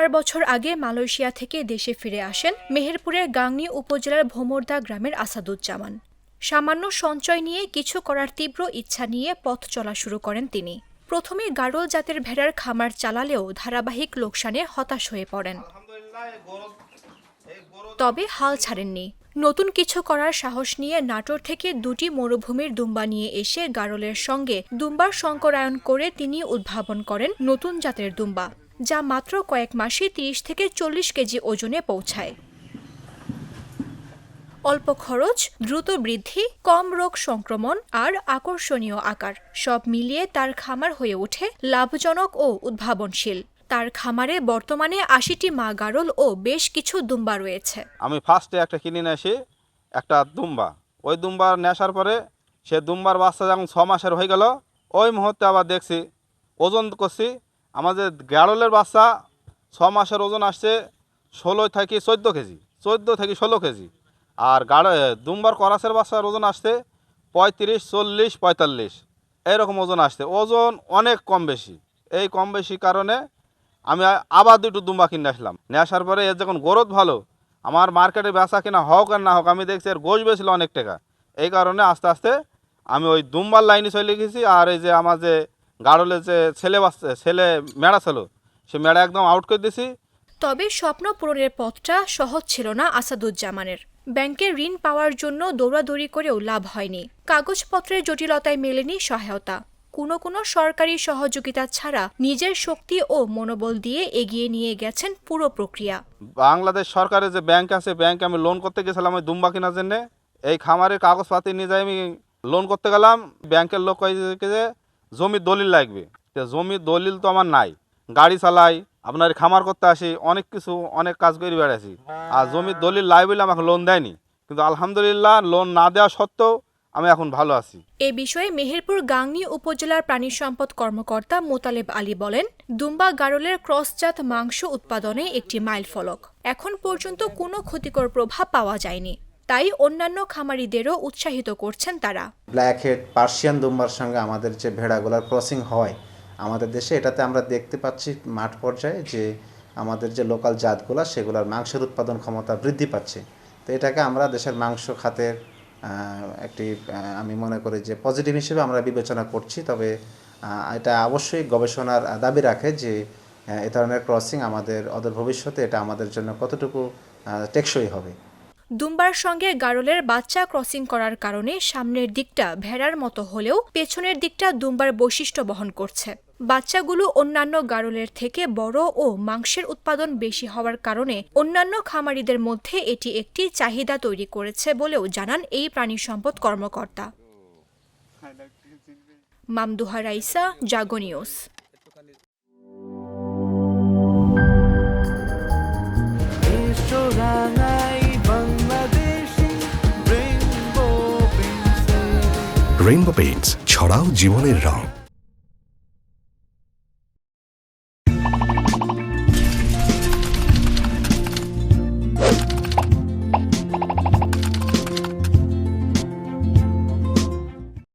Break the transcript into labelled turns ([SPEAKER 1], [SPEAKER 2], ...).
[SPEAKER 1] 4 বছর আগে মালয়েশিয়া থেকে দেশে ফিরে আসেন মেহেরপুরের গাংনী উপজেলার ভোমরদা গ্রামের আসাদুজ্জামান। সামান্য সঞ্চয় নিয়ে কিছু করার তীব্র ইচ্ছা নিয়ে পথ চলা শুরু করেন তিনি। প্রথমে গাড়ল জাতের ভেড়ার খামার চালালেও ধারাবাহিক লোকসানে হতাশ হয়ে পড়েন। তবে হাল ছাড়েননি। নতুন কিছু করার সাহস নিয়ে নাটোর থেকে 2টি মরুভূমির দুম্বা নিয়ে এসে গাড়লের সঙ্গে দুম্বার সংকরায়ন করে তিনি উদ্ভাবন করেন নতুন জাতের দুম্বা, যা মাত্র কয়েক মাসে 30 থেকে 40 কেজি ওজনে পৌঁছায়। অল্প খরচ, দ্রুত বৃদ্ধি, কম রোগ সংক্রমণ আর আকর্ষণীয় আকার, সব মিলিয়ে তার খামার হয়ে ওঠে লাভজনক ও উদ্ভাবনশীল। তার খামারে বর্তমানে 80টি মা গাড়ল ও বেশ কিছু দুম্বা রয়েছে।
[SPEAKER 2] আমি ফার্স্টে একটা কিনে নিয়ে আসি, একটা দুম্বা। ওই দুম্বা নেশার পরে সে দুম্বার বাচ্চা যখন 6 মাসের হয়ে গেল, ওই মুহূর্তে আবার দেখছি ওজন করছি, আমাদের গাড়লের বাচ্চা 6 মাসের ওজন আসছে 16 থেকে 14 কেজি, 14 থেকে 16 কেজি। আর দুম্বার করাসের বাচ্চার ওজন আসছে 35, 40, 45 এরকম ওজন আসছে। ওজন অনেক কম বেশি। এই কম বেশি কারণে আমি আবার 2টো দুম্বা কিনে আসলাম। নিয়ে আসার পরে এর যখন গ্রোথ ভালো, আমার মার্কেটে বেচা কিনা হোক আর না হোক, আমি দেখছি এর গোশ বেছিল অনেক টাকা। এই কারণে আস্তে আস্তে আমি ওই দুম্বার লাইনে চলে গেছি। আর এই যে আমার যে গাড়লের যে ছেলে মেড়া ছিল, সে মেড়া একদম আউট করে দিয়েছি।
[SPEAKER 1] তবে স্বপ্ন পূরণের পথটা সহজ ছিল না আসাদুজ্জামানের। ব্যাংকের ঋণ পাওয়ার জন্য দৌড়াদৌড়ি করেও লাভ হয়নি। কাগজপত্রের জটিলতায় মেলেনি সহায়তা। কোনো সরকারি সহযোগিতা ছাড়া নিজের শক্তি ও মনোবল দিয়ে এগিয়ে নিয়ে গেছেন পুরো প্রক্রিয়া।
[SPEAKER 2] বাংলাদেশ সরকারের যে ব্যাংক আছে, ব্যাংকে আমি লোন করতে গেছিলাম ওই দুম্বা কেনার জন্য। এই খামারের কাগজপাতি নিয়ে যাই আমি লোন করতে গেলাম। ব্যাংকের লোক কয়েছে যে জমির দলিল লাগবে। জমির দলিল তো আমার নাই, গাড়ি চালাই, আপনার খামার করতে আসি, অনেক কাজ করে বেড়াচ্ছি, আর জমির দলিল লাই বলে আমাকে লোন দেয়নি। কিন্তু আলহামদুলিল্লাহ, লোন না দেওয়া সত্ত্বেও আমি এখন ভালো আছি।
[SPEAKER 1] এ বিষয়ে মেহেরপুর গাংনী উপজেলার প্রাণী সম্পদ কর্মকর্তা মোতালেব আলী বলেন, দুম্বা গাড়লের ক্রসজাত মাংস উৎপাদনে একটি মাইলফলক। এখন পর্যন্ত কোনো ক্ষতিকর প্রভাব পাওয়া যায়নি, তাই অন্যান্য খামারিদেরও উৎসাহিত করছেন তারা।
[SPEAKER 3] ব্ল্যাক হেড পার্সিয়ান দুম্বার সঙ্গে আমাদের যে ভেড়াগুলার ক্রসিং হয় আমাদের দেশে, এটাতে আমরা দেখতে পাচ্ছি মাঠ পর্যায়ে যে আমাদের যে লোকাল জাতগুলা সেগুলোর মাংসের উৎপাদন ক্ষমতা বৃদ্ধি পাচ্ছে। তো এটাকে আমরা দেশের মাংস খাতের একটি আমি মনে করি যে পজিটিভ হিসেবে আমরা বিবেচনা করছি। তবে এটা অবশ্যই গবেষণার দাবি রাখে যে এ ধরনের ক্রসিং আমাদের অদূর ভবিষ্যতে এটা আমাদের জন্য কতটুকু টেকসই হবে।
[SPEAKER 1] দুম্বার সঙ্গে গাড়লের বাচ্চা ক্রসিং করার কারণে সামনের দিকটা ভেড়ার মতো হলেও পেছনের দিকটা দুম্বার বৈশিষ্ট্য বহন করছে। বাচ্চাগুলো অন্যান্য গাড়লের থেকে বড় ও মাংসের উৎপাদন বেশি হওয়ার কারণে অন্যান্য খামারিদের মধ্যে এটি একটি চাহিদা তৈরি করেছে বলেও জানান এই প্রাণী সম্পদ কর্মকর্তা। মামদুহা রাইসা, জাগো নিউজ।
[SPEAKER 4] রেইনবো পেইন্টস, ছড়াও জীবনের রং।